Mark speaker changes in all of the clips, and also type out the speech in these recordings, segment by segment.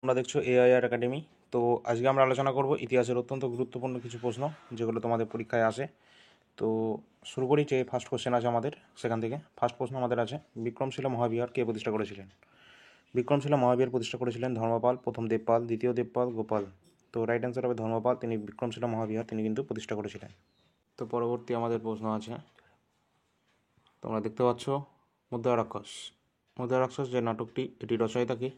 Speaker 1: তোমরা দেখছো AIR academy. তো আজকে আমরা আলোচনা করব ইতিহাসের অত্যন্ত গুরুত্বপূর্ণ কিছু প্রশ্ন যেগুলো তোমাদের পরীক্ষায় আসে। তো শুরু করি, যে ফার্স্ট কোশ্চেন আছে আমাদের সেখান থেকে। ফার্স্ট প্রশ্ন আমাদের আছে, বিক্রমশিলা মহাবিহার কে প্রতিষ্ঠা করেছিলেন? বিক্রমশিলা মহাবিহার প্রতিষ্ঠা করেছিলেন ধর্মপাল, প্রথম দেবপাল, দ্বিতীয় দেবপাল, গোপাল। তো রাইট অ্যান্সার হবে ধর্মপাল। তিনি বিক্রমশিলা মহাবিহার তিনি কিন্তু প্রতিষ্ঠা করেছিলেন। তো পরবর্তী আমাদের প্রশ্ন আছে, তোমরা দেখতে পাচ্ছ মুদ্রা রাক্ষস। মুদ্রা রাক্ষস যে নাটকটি, এটি রচয়িতা কে?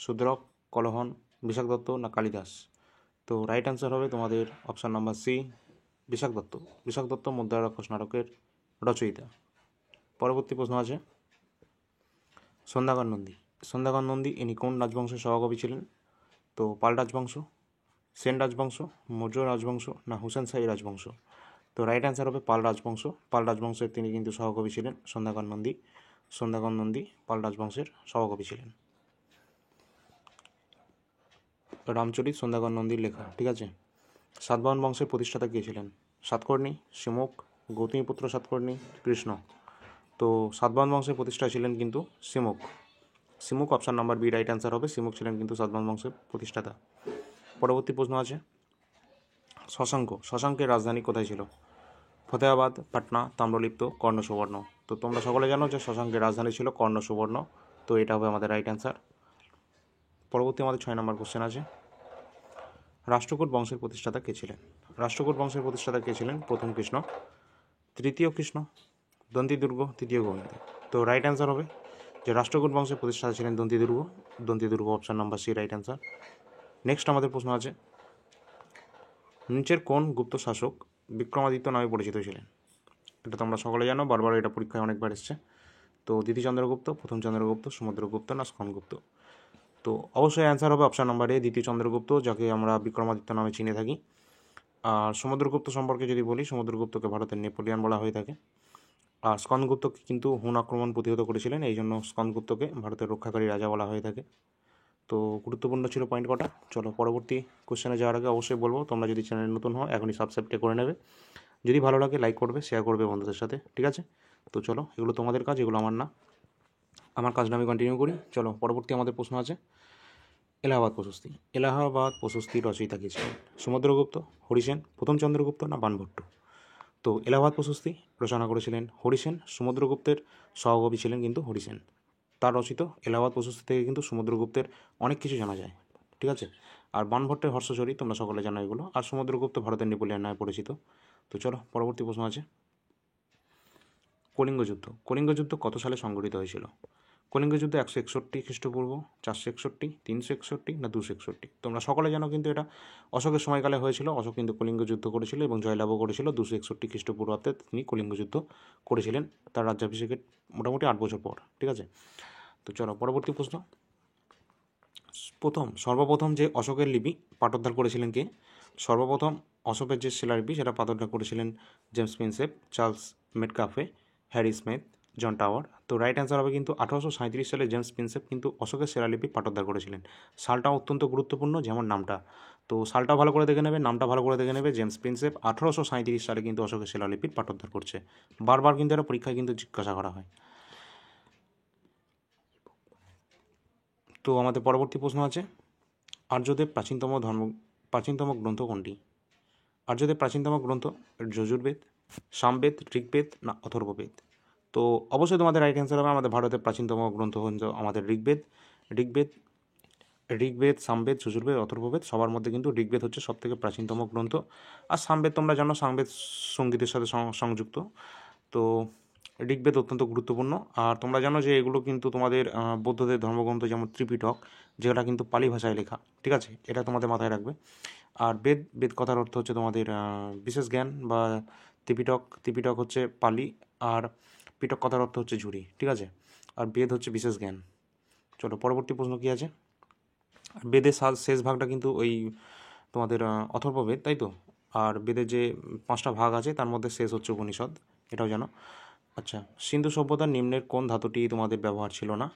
Speaker 1: শূদ্রক, কলহন, বিশাখ দত্ত না কালিদাস? তো রাইট অ্যান্সার হবে তোমাদের option number C, Vishakha Datta. Vishakha Datta Mudrarakshasa নাটকের রচয়িতা। পরবর্তী প্রশ্ন আছে, সন্ধ্যাকর নন্দী। সন্ধ্যাকর নন্দী ইনি কোন রাজবংশের সভাকবি ছিলেন? তো পাল রাজবংশ, সেন রাজবংশ, মৌর্য রাজবংশ না হুসেন শাহী রাজবংশ? তো রাইট অ্যান্সার হবে পাল রাজবংশ। পাল রাজবংশের তিনি কিন্তু সহকবি ছিলেন সন্ধ্যাকর নন্দী। সন্ধ্যাকর নন্দী পাল রাজবংশের সহকবি ছিলেন। রামচরিত সন্ধ্যাকর নন্দীর লেখা, ঠিক আছে। সাতবাহন বংশের প্রতিষ্ঠাতা কে ছিলেন? সাতকর্ণী, সিমুক, গৌতমীপুত্র সাতকর্ণী, কৃষ্ণ? তো সাতবাহন বংশের প্রতিষ্ঠা ছিলেন কিন্তু Simuka. Simuka, option number B right answer হবে। সিমুক ছিলেন কিন্তু সাতবাহন বংশের প্রতিষ্ঠাতা। পরবর্তী প্রশ্ন আছে, শশাঙ্ক। শশাঙ্কের রাজধানী কোথায় ছিল? ফতেহাবাদ, পাটনা, তাম্রলিপ্ত, কর্ণ সুবর্ণ? তো তোমরা সকলে জানো যে শশাঙ্কের রাজধানী ছিল কর্ণ সুবর্ণ। তো এটা হবে আমাদের রাইট অ্যান্সার। পরবর্তী আমাদের 6 নম্বর কোশ্চেন আছে, রাষ্ট্রকূট বংশের প্রতিষ্ঠাতা কে ছিলেন? রাষ্ট্রকূট বংশের প্রতিষ্ঠাতা কে ছিলেন? প্রথম কৃষ্ণ, তৃতীয় কৃষ্ণ, দন্তিদুর্গ, তৃতীয় গোবিন্দ? তো রাইট অ্যান্সার হবে যে রাষ্ট্রকূট বংশের প্রতিষ্ঠাতা ছিলেন Dantidurga. Dantidurga, option number C right answer. Next আমাদের প্রশ্ন আছে, নিচের কোন গুপ্ত শাসক বিক্রমাদিত্য নামে পরিচিত ছিলেন? এটা তোমরা সকলে জানো, বারবার এটা পরীক্ষায় অনেকবার এসছে। তো দ্বিতীয় চন্দ্রগুপ্ত, প্রথম চন্দ্রগুপ্ত, সমুদ্রগুপ্ত না স্কন্দগুপ্ত? তো অবশ্যই অ্যান্সার হবে অপশান নাম্বার এ, দ্বিতীয় চন্দ্রগুপ্ত, যাকে আমরা বিক্রমাদিত্য নামে চিনে থাকি। আর সমুদ্রগুপ্ত সম্পর্কে যদি বলি, সমুদ্রগুপ্তকে ভারতের নেপোলিয়ান বলা হয়ে থাকে। আর স্কন্দগুপ্তকে কিন্তু হুন আক্রমণ প্রতিহত করেছিলেন, এই জন্য স্কন্দগুপ্তকে ভারতের রক্ষাকারী রাজা বলা হয়ে থাকে। তো গুরুত্বপূর্ণ ছিল পয়েন্ট কটা। চলো পরবর্তী কোশ্চেনে যাওয়ার আগে অবশ্যই বলবো, তোমরা যদি চ্যানেল নতুন হও এখনই সাবস্ক্রাইবটা করে নেবে। যদি ভালো লাগে লাইক করবে, শেয়ার করবে বন্ধুদের সাথে, ঠিক আছে। তো চলো, এগুলো তোমাদের কাজ, এগুলো আমার না। আমার কাজটা আমি কন্টিনিউ করি। চলো পরবর্তী আমাদের প্রশ্ন আছে, এলাহাবাদ প্রশস্তি। এলাহাবাদ প্রশস্তির রচয়িতা কে ছিলেন? সমুদ্রগুপ্ত, হরিসেন, প্রথম চন্দ্রগুপ্ত না বাণভট্ট? তো এলাহাবাদ প্রশস্তি রচনা করেছিলেন হরিসেন। সমুদ্রগুপ্তের সহকবি ছিলেন কিন্তু হরিসেন। তার রচিত এলাহাবাদ প্রশস্তি থেকে কিন্তু সমুদ্রগুপ্তের অনেক কিছু জানা যায়, ঠিক আছে। আর বাণভট্টের হর্ষচরী, তোমরা সকলে জানো এগুলো। আর সমুদ্রগুপ্ত ভারতের নেপোলিয়ান নামে পরিচিত। তো চলো পরবর্তী প্রশ্ন আছে, কলিঙ্গ যুদ্ধ। কলিঙ্গ যুদ্ধ কত সালে সংঘটিত হয়েছিল? কলিঙ্গ যুদ্ধ 161 খ্রিস্টপূর্ব, 461, 361 না 261? তোমরা সকলে জানো কিন্তু এটা অশোকের সময়কালে হয়েছিল। অশোক কিন্তু কলিঙ্গ যুদ্ধ করেছিল এবং জয়লাভও করেছিল। 261 খ্রিস্টপূর্বাব্দে তিনি কলিঙ্গ যুদ্ধ করেছিলেন তার রাজ্যাভিষেকের মোটামুটি 8 বছর পর, ঠিক আছে। তো চলো পরবর্তী প্রশ্ন, সর্বপ্রথম যে অশোকের লিপি পাঠোদ্ধার করেছিলেন কে? সর্বপ্রথম অশোকের যে শিলালিপি সেটা পাঠোদ্ধার করেছিলেন James Prinsep, Charles Metcalfe, Harry Smith, John Tower. তো রাইট অ্যান্সার হবে কিন্তু 1837 সালে জেমস প্রিন্সেপ কিন্তু অশোকের শিলালিপি পাঠোদ্ধার করেছিলেন। সালটা অত্যন্ত গুরুত্বপূর্ণ, যেমন নামটা। তো সালটা ভালো করে দেখে নেবে, নামটা ভালো করে দেখে নেবে। জেমস প্রিন্সেপ 1837 সালে কিন্তু অশোকের শিলালিপির পাঠোদ্ধার করছে। বারবার কিন্তু এটা পরীক্ষায় কিন্তু জিজ্ঞাসা করা হয়। তো আমাদের পরবর্তী প্রশ্ন আছে, আর্যদের প্রাচীনতম গ্রন্থ কোনটি? আর্যদের প্রাচীনতম গ্রন্থ যজুর্বেদ, সামবেদ, ঋগ্বেদ না অথর্ববেদ? তো অবশ্যই তোমাদের রাইট অ্যান্সার হবে আমাদের ভারতের প্রাচীনতম গ্রন্থ হচ্ছে আমাদের ঋগ্বেদ। ঋগ্বেদ ঋগ্বেদ, সামবেদ, যজুর্বেদ, অথর্ববেদ, সবার মধ্যে কিন্তু ঋগ্বেদ হচ্ছে সবথেকে প্রাচীনতম গ্রন্থ। আর সামবেদ তোমরা জানো, সামবেদ সঙ্গীতের সাথে সংযুক্ত। তো ঋগ্বেদ অত্যন্ত গুরুত্বপূর্ণ। আর তোমরা জানো যে এগুলো কিন্তু তোমাদের বৌদ্ধদের ধর্মগ্রন্থ, যেমন ত্রিপিটক, যেটা কিন্তু পালি ভাষায় লেখা, ঠিক আছে। এটা তোমাদের মাথায় রাখবে। আর বেদ কথার অর্থ হচ্ছে তোমাদের বিশেষ জ্ঞান, বা ত্রিপিটক হচ্ছে পালি, আর পিটক কথার অর্থ হচ্ছে ঝুড়ি, ঠিক আছে। আর বেদ হচ্ছে বিশেষ জ্ঞান। চলো পরবর্তী প্রশ্ন কী আছে, বেদের শেষ ভাগটা কিন্তু ওই তোমাদের অথর্ববেদ, তাই তো। আর বেদের যে 5টা ভাগ আছে তার মধ্যে শেষ হচ্ছে উপনিষদ, এটাও জানো। আচ্ছা, সিন্ধু সভ্যতার নিম্নের কোন ধাতুটি তোমাদের ব্যবহার ছিল না?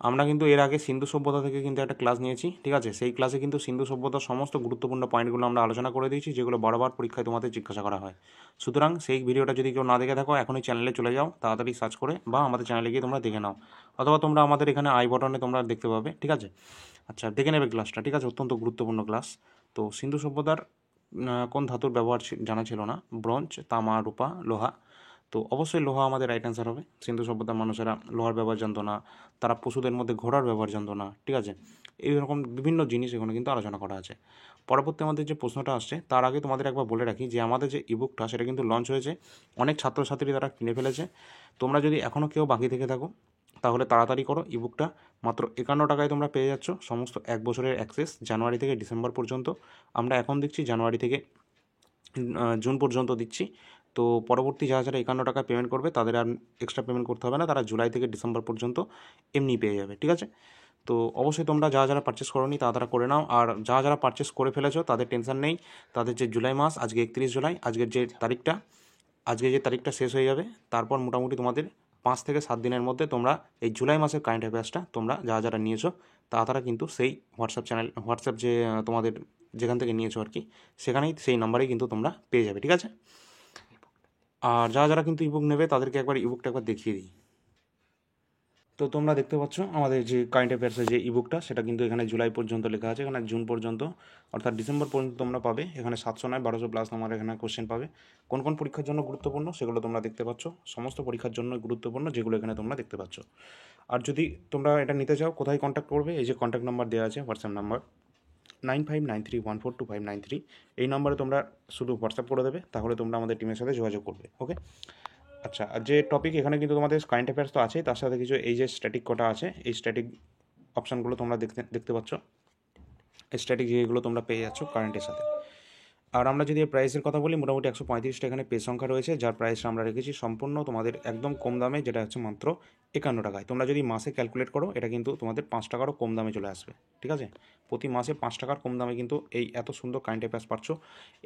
Speaker 1: আমরা কিন্তু এর আগে সিন্ধু সভ্যতা থেকে কিন্তু একটা ক্লাস নিয়েছি, ঠিক আছে। সেই ক্লাসে কিন্তু সিন্ধু সভ্যতার সমস্ত গুরুত্বপূর্ণ পয়েন্টগুলো আমরা আলোচনা করে দিয়েছি, যেগুলো বারবার পরীক্ষায় তোমাদের জিজ্ঞাসা করা হয়। সুতরাং সেই ভিডিওটা যদি কেউ না দেখে থাকো, এখনই চ্যানেলে চলে যাও, তাড়াতাড়ি সার্চ করে, বা আমাদের চ্যানেলে গিয়ে তোমরা দেখে নাও, অথবা তোমরা আমাদের এখানে আই বটনে তোমরা দেখতে পাবে, ঠিক আছে। আচ্ছা, দেখে নেবে ক্লাসটা, ঠিক আছে? অত্যন্ত গুরুত্বপূর্ণ ক্লাস। তো সিন্ধু সভ্যতার কোন ধাতুর ব্যবহার জানা ছিল না? ব্রোঞ্জ, তামা, রূপা, লোহা। তো অবশ্যই লোহা আমাদের রাইট অ্যান্সার হবে। সিন্ধু সভ্যতার মানুষেরা লোহার ব্যবহার জানতো না, তারা পশুদের মধ্যে ঘোড়ার ব্যবহার জানতো না, ঠিক আছে? এইরকম বিভিন্ন জিনিস এখানে কিন্তু আলোচনা করা আছে। পরবর্তী আমাদের যে প্রশ্নটা আসছে তার আগে তোমাদের একবার বলে রাখি যে আমাদের যে ইবুকটা সেটা কিন্তু লঞ্চ হয়েছে, অনেক ছাত্রছাত্রী তারা কিনে ফেলেছে। তোমরা যদি এখনও কেউ বাকি থেকে থাকো তাহলে তাড়াতাড়ি করো, ইবুকটা মাত্র 51 টাকায় তোমরা পেয়ে যাচ্ছ সমস্ত 1 বছরের অ্যাক্সেস, জানুয়ারি থেকে ডিসেম্বর পর্যন্ত। আমরা এখন দিচ্ছি জানুয়ারি থেকে জুন পর্যন্ত দিচ্ছি। তো পরবর্তী যারা যারা 51 টাকা পেমেন্ট করবে তাদের আর এক্সট্রা পেমেন্ট করতে হবে না, তারা জুলাই থেকে ডিসেম্বর পর্যন্ত এমনি পেয়ে যাবে, ঠিক আছে? তো অবশ্যই তোমরা যারা যারা পারচেস করোনি তারা করে নাও, আর যারা যারা পারচেস করে ফেলেছো তাদের টেনশন নেই। তাদের যে জুলাই মাস, আজকে 31 জুলাই, আজকের যে তারিখটা শেষ হয়ে যাবে, তারপর মোটামুটি তোমাদের 5 থেকে 7 দিনের মধ্যে তোমরা এই জুলাই মাসের কারেন্ট অ্যাফেয়ার্সটা তোমরা যারা যারা নিয়েছো তারা কিন্তু সেই হোয়াটসঅ্যাপ যে তোমাদের যেখান থেকে নিয়েছো আর কি, সেখানেই সেই নাম্বারেই কিন্তু তোমরা পেয়ে যাবে, ঠিক আছে? আর যারা যারা কিন্তু ইবুক নেবে তাদেরকে ইবুকটা একবার দেখিয়ে দিই। তো তোমরা দেখতে পাচ্ছ আমাদের যে কারেন্ট অ্যাফেয়ার্সের যে ইবুকটা সেটা কিন্তু এখানে জুলাই পর্যন্ত লেখা আছে, এখানে জুন পর্যন্ত অর্থাৎ ডিসেম্বর পর্যন্ত তোমরা পাবে। এখানে 700 নয় 1200 প্লাস তোমার এখানে কোশ্চেন পাবে। কোন কোন পরীক্ষার জন্য গুরুত্বপূর্ণ সেগুলো তোমরা দেখতে পাচ্ছ, সমস্ত পরীক্ষার জন্য গুরুত্বপূর্ণ যেগুলো এখানে তোমরা দেখতে পাচ্ছ। আর যদি তোমরা এটা নিতে চাও কোথায় কন্ট্যাক্ট করবে, এই যে কন্ট্যাক্ট নাম্বার দেওয়া আছে, হোয়াটসঅ্যাপ নাম্বার 9593142593, এই নাম্বারে তোমরা শুধু হোয়াটসঅ্যাপ করে দেবে, তাহলে তোমরা আমাদের টিমের সাথে যোগাযোগ করবে, ওকে? আচ্ছা, আর যে টপিক এখানে কিন্তু তোমাদের কারেন্ট অ্যাফেয়ার্স তো আছে, তার সাথে কিছু এই যে স্ট্যাটিক কটা আছে, এই স্ট্যাটিক অপশানগুলো তোমরা দেখতে পাচ্ছ, এই স্ট্যাটিক যেগুলো তোমরা পেয়ে যাচ্ছ কারেন্টের সাথে। আর আমরা যদি প্রাইসের কথা বলি, মোটামুটি 135টা এখানে পেজ সংখ্যা রয়েছে, যার প্রাইসটা আমরা রেখেছি সম্পূর্ণ তোমাদের একদম কম দামে, যেটা হচ্ছে মাত্র 51 টাকায়। তোমরা যদি মাসে ক্যালকুলেট করো এটা কিন্তু তোমাদের 5 টাকারও কম দামে চলে আসবে, ঠিক আছে? প্রতি মাসে 5 টাকার কম দামে কিন্তু এই এত সুন্দর কারেন্ট অ্যাফেয়ার্স পাচ্ছ।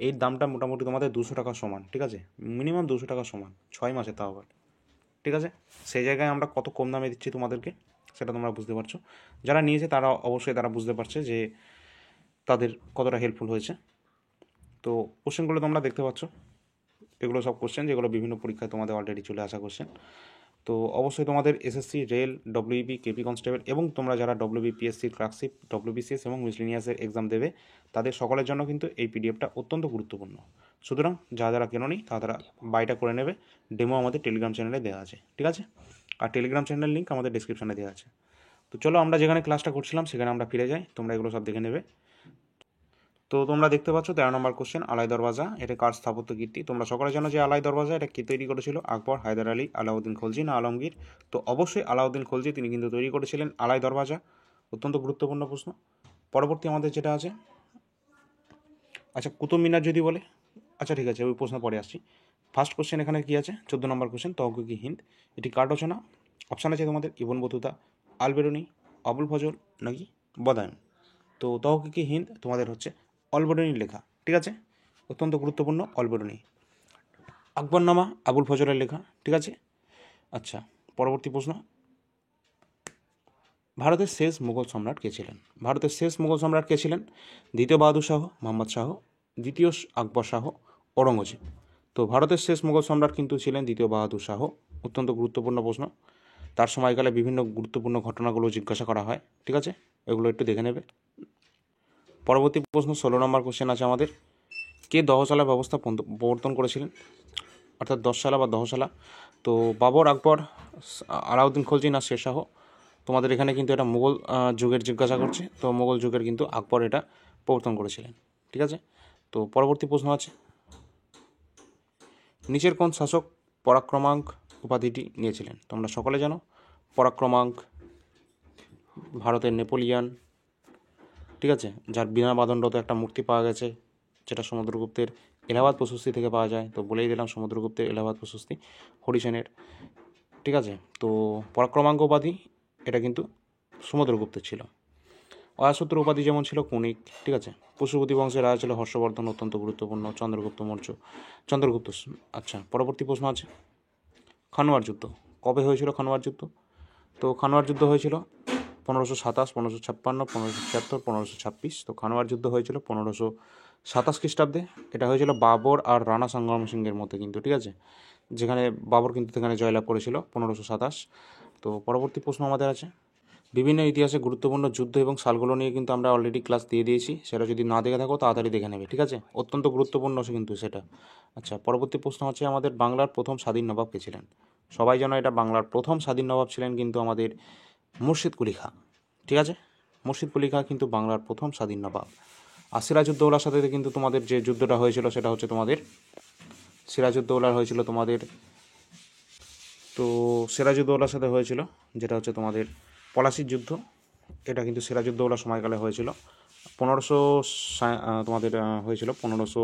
Speaker 1: এই দামটা মোটামুটি তোমাদের 200 টাকা সমান, ঠিক আছে? মিনিমাম 200 টাকা সমান 6 মাসে, তাও আবার, ঠিক আছে? সেই জায়গায় আমরা কত কম দামে দিচ্ছি তোমাদেরকে সেটা তোমরা বুঝতে পারছো। যারা নিয়েছে তারা অবশ্যই তারা বুঝতে পারছে যে তাদের কতটা হেল্পফুল হয়েছে। তো কোশ্চেনগুলো তোমরা দেখতে পাচ্ছ, এগুলো সব কোশ্চেন যেগুলো বিভিন্ন পরীক্ষায় তোমাদের অলরেডি চলে আসা কোশ্চেন। তো অবশ্যই তোমাদের SSC, rail, WB, KP constable এবং তোমরা যারা ডব্লিউবিপিএসসি, ক্লার্কশিপ, ডব্লিউবিসিএস এবং মিসলেনিয়াসের এক্সাম দেবে তাদের সকলের জন্য কিন্তু এই পিডিএফটা অত্যন্ত গুরুত্বপূর্ণ। সুতরাং যারা যারা কেনোনি তারা বাইটা করে নেবে, ডেমো আমাদের টেলিগ্রাম চ্যানেলে দেওয়া আছে, ঠিক আছে? আর টেলিগ্রাম চ্যানেলের লিঙ্ক আমাদের ডিসক্রিপশনে দেওয়া আছে। তো চলো আমরা যেখানে ক্লাসটা করছিলাম সেখানে আমরা ফিরে যাই, তোমরা এগুলো সব দেখে নেবে। তো তোমরা দেখতে পাচ্ছ 13 নম্বর কোশ্চেন, আলাই দরওয়াজা এটা কার স্থাপত্য কীর্তি? তোমরা সকলে জানো যে আলাই দরওয়াজা এটা কে তৈরি করেছিল? আকবর, হায়দার আলী, আলাউদ্দিন খলজি না আলমগীর? তো অবশ্যই আলাউদ্দিন খলজি, তিনি কিন্তু তৈরি করেছিলেন আলাই দরওয়াজা। অত্যন্ত গুরুত্বপূর্ণ প্রশ্ন। পরবর্তী আমাদের যেটা আছে, আচ্ছা কুতুব মিনার যদি বলে, আচ্ছা ঠিক আছে ওই প্রশ্ন পরে আসছি। ফার্স্ট কোশ্চেন এখানে কী আছে? 14 নম্বর কোশ্চেন, তহকিকি হিন্দ এটি কার রচনা? অপশান আছে তোমাদের ইবন বতুতা, আল বেরুনি, আবুল ফজল নাকি বদায়ুন। তো তহকিকি হিন্দ তোমাদের হচ্ছে অল বেরুনির লেখা, ঠিক আছে? অত্যন্ত গুরুত্বপূর্ণ, অল বেরুনি। আকবরনামা আবুল ফজলের লেখা, ঠিক আছে? আচ্ছা, পরবর্তী প্রশ্ন, ভারতের শেষ মুঘল সম্রাট কে ছিলেন? ভারতের শেষ মুঘল সম্রাট কে ছিলেন? দ্বিতীয় বাহাদুর শাহ, মোহাম্মদ শাহ, দ্বিতীয় আকবর শাহ, ঔরঙ্গজেব। তো ভারতের শেষ মুঘল সম্রাট কিন্তু ছিলেন দ্বিতীয় বাহাদুর শাহ। অত্যন্ত গুরুত্বপূর্ণ প্রশ্ন, তার সময়কালে বিভিন্ন গুরুত্বপূর্ণ ঘটনাগুলো জিজ্ঞাসা করা হয়, ঠিক আছে? এগুলো একটু দেখে নেবে। পরবর্তী প্রশ্ন 16 নম্বর কোশ্চেন আছে আমাদের, কে দহশালা ব্যবস্থা প্রবর্তন করেছিলেন? অর্থাৎ 10 সালা বা দহশালা। তো বাবর, আকবর, আলাউদ্দিন খলজি না শেরশাহ? তোমাদের এখানে কিন্তু এটা মুঘল যুগের জিজ্ঞাসা করছে, তো মুঘল যুগের কিন্তু আকবর এটা প্রবর্তন করেছিলেন, ঠিক আছে? তো পরবর্তী প্রশ্ন আছে, নিচের কোন শাসক পরাক্রমাঙ্ক উপাধিটি নিয়েছিলেন? তোমরা সকলে জানো পরাক্রমাঙ্ক ভারতের নেপোলিয়ান, ঠিক আছে? যার বিনা বাদণ্ডত একটা মূর্তি পাওয়া গেছে, যেটা সমুদ্রগুপ্তের এলাহাবাদ প্রশস্তি থেকে পাওয়া যায়। তো বলেই দিলাম সমুদ্রগুপ্তের এলাহাবাদ প্রশস্তি হরিসেনের, ঠিক আছে? তো পরাক্রমাঙ্ক উপাধি এটা কিন্তু সমুদ্রগুপ্তের ছিল। অয়াসূত্র উপাধি যেমন ছিল কৌণিক, ঠিক আছে? পশুপতি বংশের রাজা ছিল হর্ষবর্ধন, অত্যন্ত গুরুত্বপূর্ণ, চন্দ্রগুপ্ত। আচ্ছা, পরবর্তী প্রশ্ন আছে, খানোয়ার যুদ্ধ কবে হয়েছিল? খানোয়ার যুদ্ধ, তো খানোয়ার যুদ্ধ হয়েছিল 1527, 1556, 1576, 1526। তো খানোয়ার যুদ্ধ হয়েছিল 1527 খ্রিস্টাব্দে। এটা হয়েছিল বাবর আর রাণা সংগ্রাম সিংয়ের মধ্যে কিন্তু, ঠিক আছে? যেখানে বাবর কিন্তু সেখানে জয়লাভ করেছিল 1527। তো পরবর্তী প্রশ্ন আমাদের আছে, বিভিন্ন ইতিহাসে গুরুত্বপূর্ণ যুদ্ধ এবং সালগুলো নিয়ে কিন্তু আমরা অলরেডি ক্লাস দিয়ে দিয়েছি, সেটা যদি না দেখে থাকো তাড়াতাড়ি দেখে নেবে, ঠিক আছে? অত্যন্ত গুরুত্বপূর্ণ কিন্তু সেটা। আচ্ছা, পরবর্তী প্রশ্ন হচ্ছে আমাদের বাংলার প্রথম স্বাধীন নবাব কে ছিলেন? সবাই জানো এটা বাংলার প্রথম স্বাধীন নবাব ছিলেন কিন্তু আমাদের মুর্শিদ কুলি খাঁ, ঠিক আছে? মুর্শিদ কুলি খাঁ কিন্তু বাংলার প্রথম স্বাধীন নবাব। আর সিরাজউদ্দৌলার সাথে কিন্তু তোমাদের যে যুদ্ধটা হয়েছিল সেটা হচ্ছে তোমাদের সিরাজউদ্দৌলার হয়েছিল তোমাদের, তো সিরাজউদ্দৌলার সাথে হয়েছিল যেটা হচ্ছে তোমাদের পলাশির যুদ্ধ। এটা কিন্তু সিরাজউদ্দৌলার সময়কালে হয়েছিল। 1500 তোমাদের হয়েছিল 1500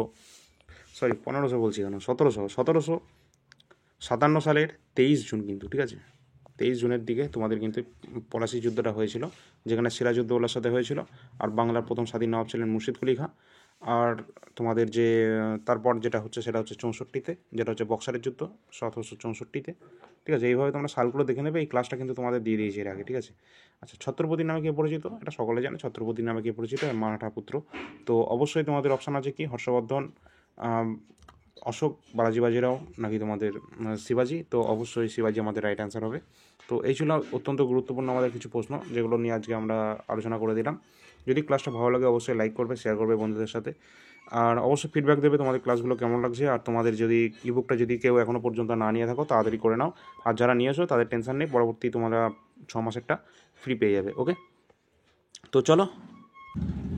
Speaker 1: বলছি কেন, 1757 সালের 23 জুন কিন্তু, ঠিক আছে? 23 জুনের দিকে তোমাদের কিন্তু পলাশি যুদ্ধটা হয়েছিল, যেখানে সিরাজউদ্দৌলার সাথে হয়েছিল। আর বাংলার প্রথম স্বাধীন নবাব ছিলেন মুর্শিদ কুলি খাঁ। আর তোমাদের যে তারপর যেটা হচ্ছে সেটা হচ্ছে 64-তে, যেটা হচ্ছে বক্সারের যুদ্ধ 1764-তে, ঠিক আছে? এইভাবে তোমরা সালগুলো দেখে নেবে। এই ক্লাসটা কিন্তু তোমাদের দিয়ে দিয়েছি এর আগে, ঠিক আছে? আচ্ছা, ছত্রপতির নামে কে পরিচিত? এটা সকলে জানে ছত্রপতির নামে কে পরিচিত, মারাঠা পুত্র। তো অবশ্যই তোমাদের অপশান আছে কি, হর্ষবর্ধন, অশোক, বালাজি বাজিরাও, নাকি তোমাদের শিবাজি? তো অবশ্যই শিবাজি আমাদের রাইট অ্যান্সার হবে। তো এই ছিল অত্যন্ত গুরুত্বপূর্ণ আমাদের কিছু প্রশ্ন, যেগুলো নিয়ে আজকে আমরা আলোচনা করে দিলাম। যদি ক্লাসটা ভালো লাগে অবশ্যই লাইক করবে, শেয়ার করবে বন্ধুদের সাথে, আর অবশ্যই ফিডব্যাক দেবে তোমাদের ক্লাসগুলো কেমন লাগছে। আর তোমাদের যদি ইবুকটা যদি কেউ এখনও পর্যন্ত না নিয়ে থাকো তাড়াতাড়ি করে নাও, আর যারা নিয়েছো তাদের টেনশন নেই, পরবর্তী তোমরা 6 মাসেরটা ফ্রি পেয়ে যাবে। ওকে, তো চলো।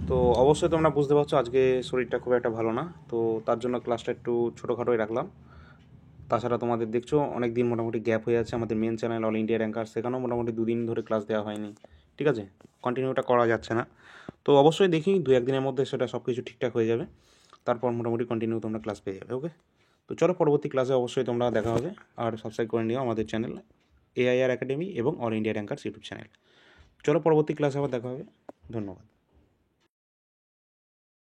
Speaker 1: তো অবশ্যই তোমরা বুঝতে পারছো আজকে শরীরটা খুব একটা ভালো না, তো তার জন্য ক্লাসটা একটু ছোটোখাটোই রাখলাম। তাছাড়া তোমাদের দেখছো অনেক দিন মোটামুটি গ্যাপ হয়ে যাচ্ছে আমাদের main channel all India ranker, সেখানেও মোটামুটি 2 দিন ধরে ক্লাস দেওয়া হয়নি, ঠিক আছে? কন্টিনিউটা করা যাচ্ছে না। তো অবশ্যই দেখি 2-1 দিনের মধ্যে সেটা সব কিছু ঠিকঠাক হয়ে যাবে, তারপর মোটামুটি কন্টিনিউ তোমরা ক্লাস পেয়ে যাবে। ওকে, তো চলো পরবর্তী ক্লাসে অবশ্যই তোমরা দেখা হবে। আর সাবস্ক্রাইব করে নিও আমাদের চ্যানেল AIR একাডেমি এবং all India rankers YouTube channel. চলো পরবর্তী ক্লাসে আবার দেখা হবে। ধন্যবাদ।